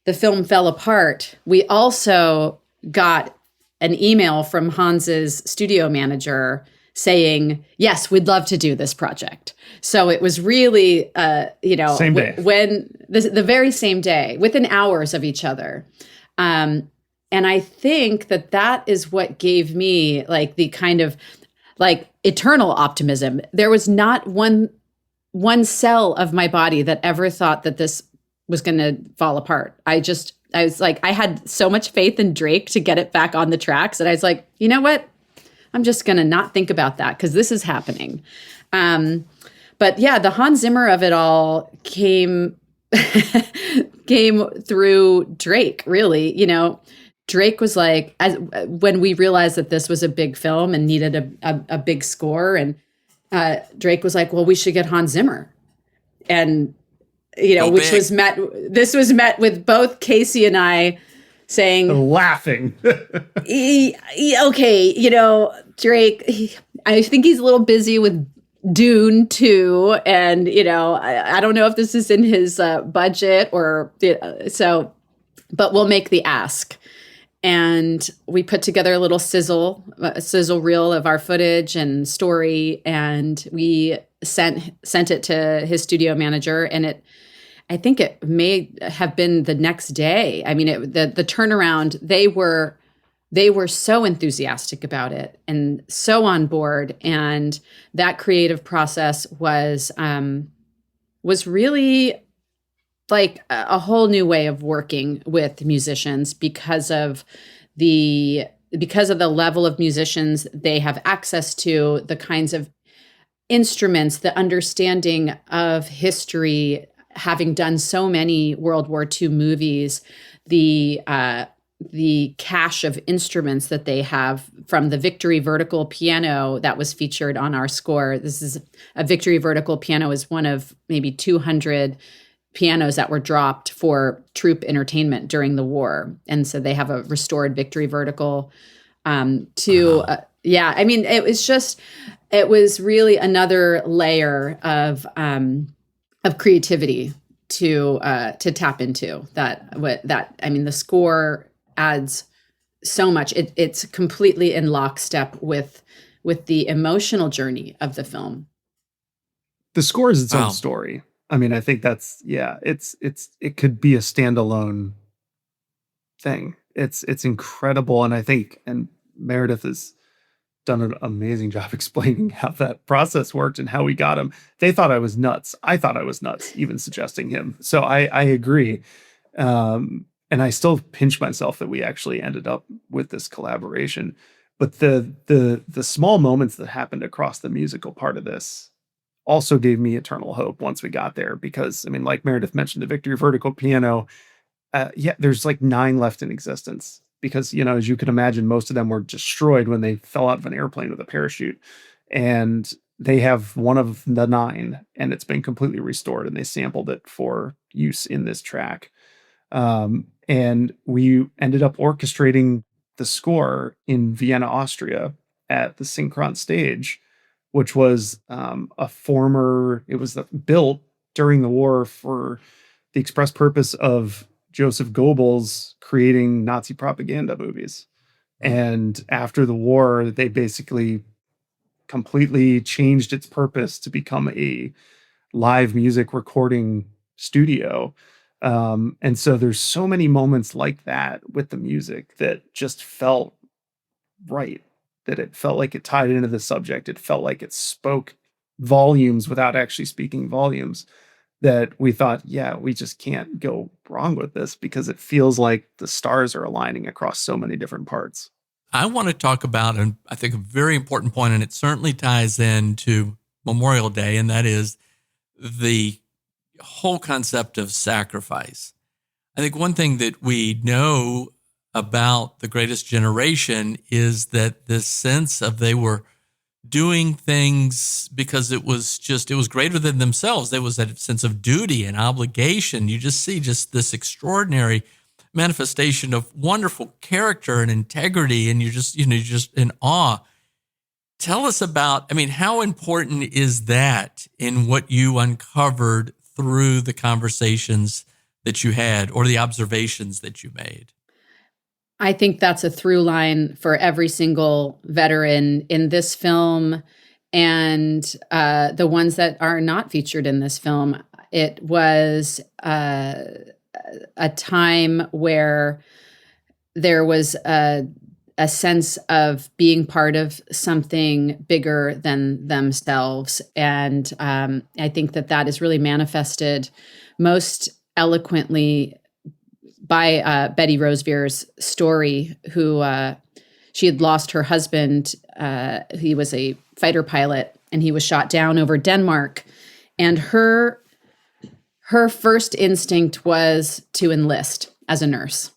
the film fell apart, we also got an email from Hans's studio manager saying, yes, we'd love to do this project. So it was really, same day. When the very same day, within hours of each other. And I think that is what gave me like the kind of like eternal optimism. There was not one cell of my body that ever thought that this was going to fall apart. I was like, I had so much faith in Drake to get it back on the tracks. And I was like, you know what? I'm just going to not think about that because this is happening. But yeah, the Hans Zimmer of it all came through Drake, really. You know, Drake was like, when we realized that this was a big film and needed a big score, and Drake was like, well, we should get Hans Zimmer. And, you know, this was met with both Casey and I saying, laughing. Okay, you know, Drake, I think he's a little busy with Dune 2. And, you know, I don't know if this is in his budget or so, but we'll make the ask. And we put together a little sizzle reel of our footage and story, and we sent it to his studio manager. And I think it may have been the next day. I mean, the turnaround, they were so enthusiastic about it and so on board. And that creative process was really like a whole new way of working with musicians because of the level of musicians they have access to, the kinds of instruments, the understanding of history, having done so many World War II movies, the cache of instruments that they have, from the Victory vertical piano that was featured on our score. This is a Victory vertical piano is one of maybe 200 pianos that were dropped for troop entertainment during the war. And so they have a restored Victory vertical I mean, it was really another layer of creativity to tap into I mean, the score adds so much. It's completely in lockstep with the emotional journey of the film. The score is its own story. I mean, I think that's, it could be a standalone thing. It's incredible. And I think, and Meredith has done an amazing job explaining how that process worked and how we got him. They thought I was nuts. I thought I was nuts, even suggesting him. So I agree. And I still pinch myself that we actually ended up with this collaboration. But the small moments that happened across the musical part of this also gave me eternal hope once we got there. Because I mean, like Meredith mentioned, the Victory Vertical piano, yeah, there's like 9 left in existence because, you know, as you can imagine, most of them were destroyed when they fell out of an airplane with a parachute. And they have one of the 9, and it's been completely restored, and they sampled it for use in this track. And we ended up orchestrating the score in Vienna, Austria at the Synchron stage, which was it was built during the war for the express purpose of Joseph Goebbels creating Nazi propaganda movies. And after the war, they basically completely changed its purpose to become a live music recording studio. And so there's so many moments like that with the music that just felt right, that it felt like it tied into the subject. It felt like it spoke volumes without actually speaking volumes, that we thought, yeah, we just can't go wrong with this because it feels like the stars are aligning across so many different parts. I want to talk about, and I think a very important point, and it certainly ties into Memorial Day, and that is the whole concept of sacrifice. I think one thing that we know about The Greatest Generation is that this sense of they were doing things because it was greater than themselves. There was that sense of duty and obligation. You just see just this extraordinary manifestation of wonderful character and integrity, and you're just in awe. Tell us about, I mean, how important is that in what you uncovered through the conversations that you had or the observations that you made? I think that's a through line for every single veteran in this film and the ones that are not featured in this film. It was a time where there was a sense of being part of something bigger than themselves. And I think that is really manifested most eloquently by Betty Rosevere's story, who she had lost her husband. He was a fighter pilot, and he was shot down over Denmark. And her first instinct was to enlist as a nurse.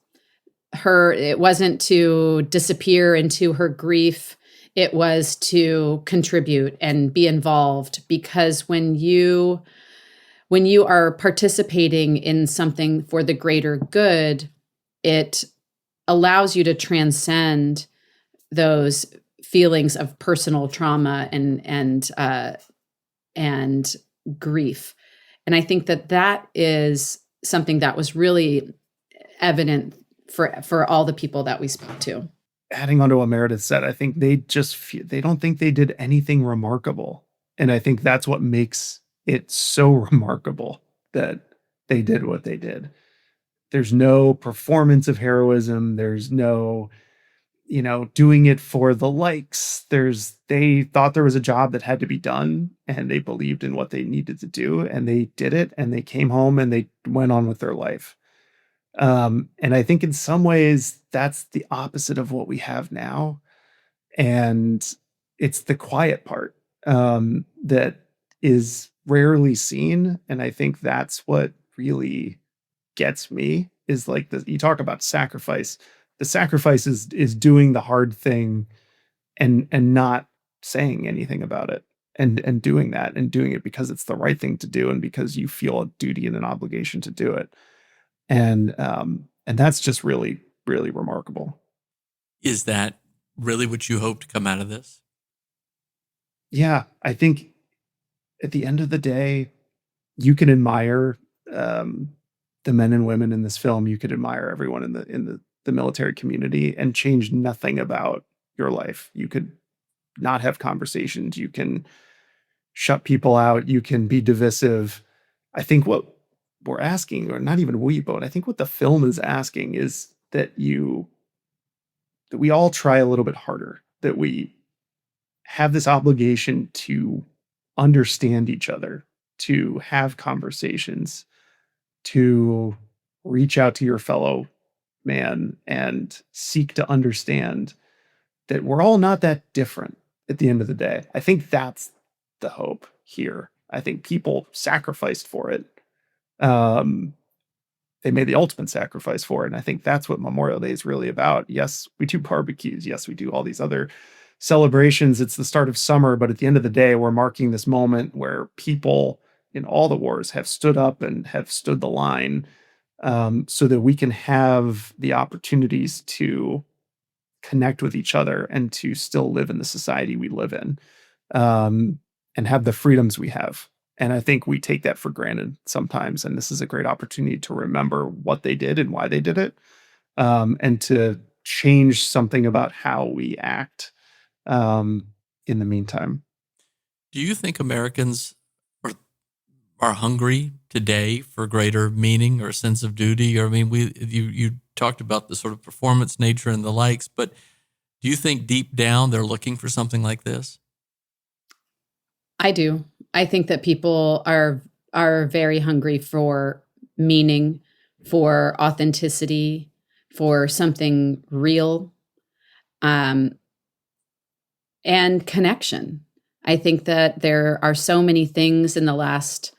It wasn't to disappear into her grief. It was to contribute and be involved, because when you are participating in something for the greater good, it allows you to transcend those feelings of personal trauma and grief. And I think that is something that was really evident for all the people that we spoke to. Adding on to what Meredith said, I think they don't think they did anything remarkable. And I think that's what makes it's so remarkable that they did what they did. There's no performance of heroism. There's no, doing it for the likes. They thought there was a job that had to be done, and they believed in what they needed to do, and they did it, and they came home and they went on with their life. And I think in some ways that's the opposite of what we have now. And it's the quiet part that is rarely seen. And I think that's what really gets me, is like you talk about sacrifice. The sacrifice is doing the hard thing and not saying anything about it, and doing that, and doing it because it's the right thing to do, and because you feel a duty and an obligation to do it. And that's just really, really remarkable. Is that really what you hope to come out of this? Yeah, I think at the end of the day, you can admire the men and women in this film. You could admire everyone in the military community and change nothing about your life. You could not have conversations. You can shut people out. You can be divisive. I think what we're asking, or not even we, but I think what the film is asking, is that we all try a little bit harder, that we have this obligation to understand each other, to have conversations, to reach out to your fellow man and seek to understand that we're all not that different at the end of the day. I think that's the hope here. I think people sacrificed for it. They made the ultimate sacrifice for it. And I think that's what Memorial Day is really about. Yes, we do barbecues. Yes, we do all these other celebrations. It's the start of summer, but at the end of the day, we're marking this moment where people in all the wars have stood up and have stood the line, so that we can have the opportunities to connect with each other and to still live in the society we live in, and have the freedoms we have. And I think we take that for granted sometimes. And this is a great opportunity to remember what they did and why they did it, and to change something about how we act in the meantime. Do you think Americans are hungry today for greater meaning or sense of duty? Or I mean, you talked about the sort of performance nature and the likes, but do you think deep down they're looking for something like this? I do. I think that people are very hungry for meaning, for authenticity, for something real, and connection. I think that there are so many things in the last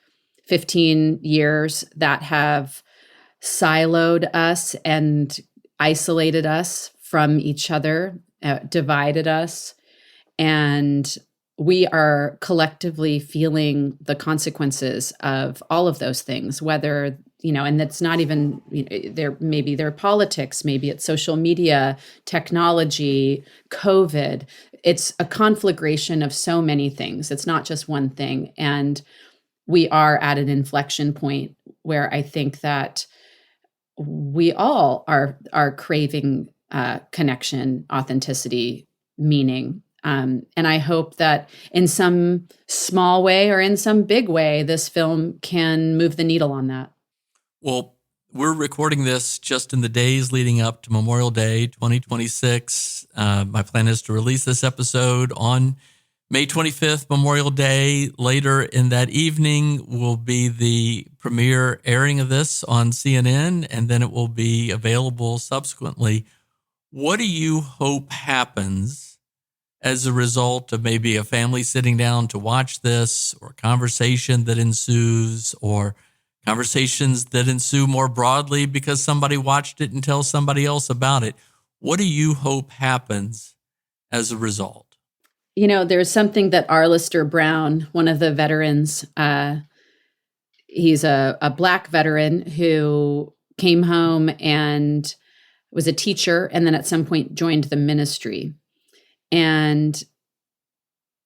15 years that have siloed us and isolated us from each other, divided us, and we are collectively feeling the consequences of all of those things, whether, and that's not even, maybe they're politics, maybe it's social media, technology, COVID. It's a conflagration of so many things. It's not just one thing. And we are at an inflection point where I think that we all are craving connection, authenticity, meaning. And I hope that in some small way or in some big way, this film can move the needle on that. Well, we're recording this just in the days leading up to Memorial Day 2026. My plan is to release this episode on May 25th, Memorial Day. Later in that evening will be the premiere airing of this on CNN, and then it will be available subsequently. What do you hope happens as a result of maybe a family sitting down to watch this, or conversation that ensues, or conversations that ensue more broadly because somebody watched it and tells somebody else about it? What do you hope happens as a result? There's something that Arlister Brown, one of the veterans, he's a Black veteran who came home and was a teacher, and then at some point joined the ministry. And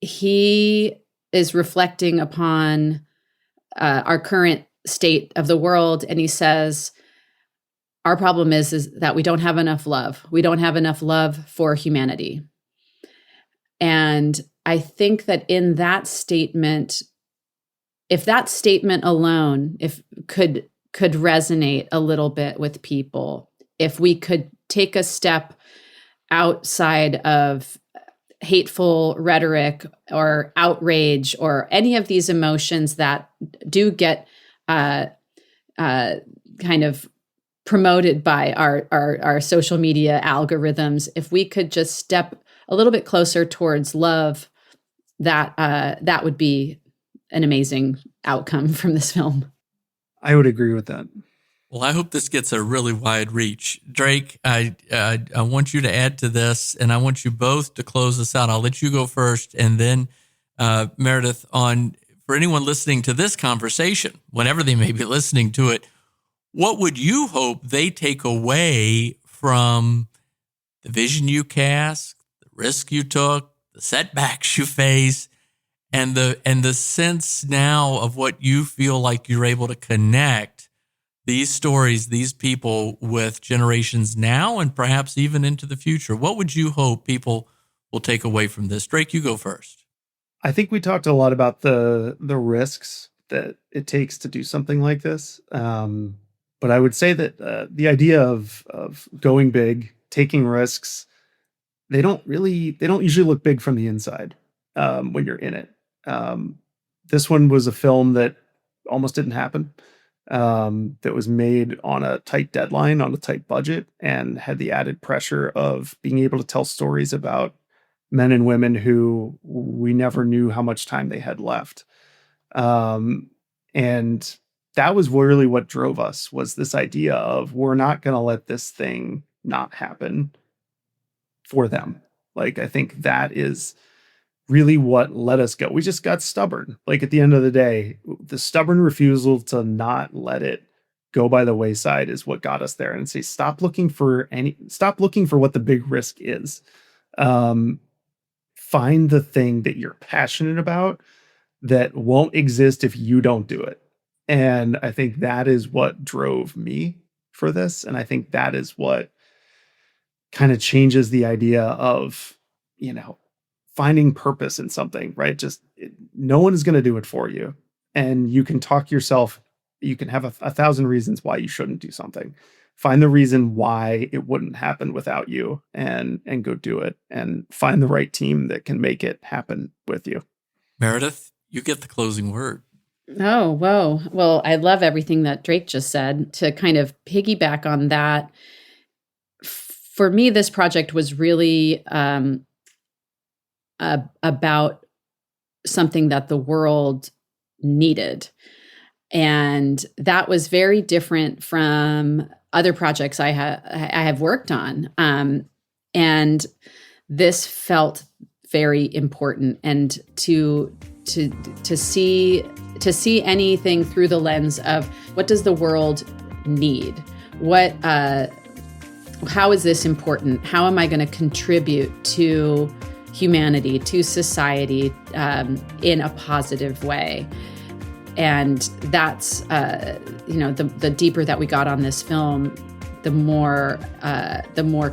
he is reflecting upon our current state of the world. And he says, our problem is that we don't have enough love. We don't have enough love for humanity. And I think that in that statement, if that statement alone, could resonate a little bit with people, if we could take a step outside of hateful rhetoric or outrage or any of these emotions that do get kind of promoted by our social media algorithms, if we could just step a little bit closer towards love, that would be an amazing outcome from this film. I would agree with that. Well, I hope this gets a really wide reach. Drake, I want you to add to this, and I want you both to close this out. I'll let you go first, and then Meredith, for anyone listening to this conversation, whenever they may be listening to it, what would you hope they take away from the vision you cast, the risk you took, the setbacks you face, and the sense now of what you feel like you're able to connect these stories, these people with generations now and perhaps even into the future? What would you hope people will take away from this? Drake, you go first. I think we talked a lot about the risks that it takes to do something like this. But I would say that the idea of going big, taking risks, they don't usually look big from the inside when you're in it. This one was a film that almost didn't happen. That was made on a tight deadline, on a tight budget, and had the added pressure of being able to tell stories about men and women who we never knew how much time they had left. And that was really what drove us, was this idea of, we're not going to let this thing not happen for them. Like, I think that is really what let us go. We just got stubborn. Like, at the end of the day, the stubborn refusal to not let it go by the wayside is what got us there. And say, stop looking for what the big risk is. Find the thing that you're passionate about that won't exist if you don't do it. And I think that is what drove me for this. And I think that is what kind of changes the idea of, finding purpose in something, right? No one is going to do it for you. And you can talk yourself, you can have a 1,000 reasons why you shouldn't do something. Find the reason why it wouldn't happen without you, and go do it, and find the right team that can make it happen with you. Meredith, you get the closing word. Oh, whoa. Well, I love everything that Drake just said. To kind of piggyback on that, for me, this project was really about something that the world needed. And that was very different from other projects I have worked on. And this felt very important. And to see anything through the lens of, what does the world need? How is this important? How am I going to contribute to humanity, to society, in a positive way? And that's, the deeper that we got on this film, the more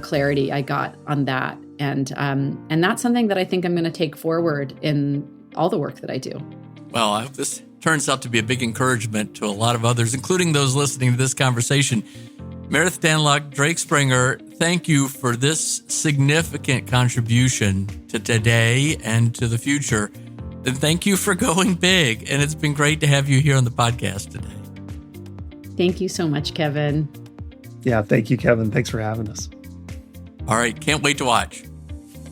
clarity I got on that. And that's something that I think I'm going to take forward in all the work that I do. Well, I hope this turns out to be a big encouragement to a lot of others, including those listening to this conversation. Meredith Danluck, Drake Springer, thank you for this significant contribution to today and to the future. And thank you for going big. And it's been great to have you here on the podcast today. Thank you so much, Kevin. Yeah, thank you, Kevin. Thanks for having us. All right, can't wait to watch.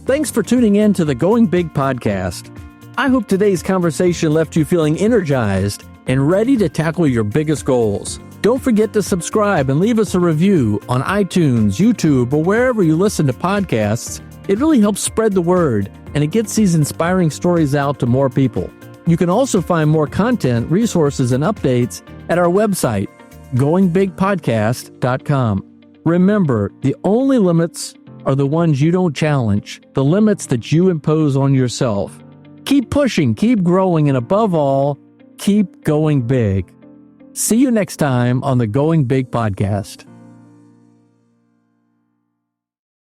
Thanks for tuning in to the Going Big podcast. I hope today's conversation left you feeling energized and ready to tackle your biggest goals. Don't forget to subscribe and leave us a review on iTunes, YouTube, or wherever you listen to podcasts. It really helps spread the word, and it gets these inspiring stories out to more people. You can also find more content, resources, and updates at our website, goingbigpodcast.com. Remember, the only limits are the ones you don't challenge, the limits that you impose on yourself. Keep pushing, keep growing, and above all, keep going big. See you next time on the Going Big podcast.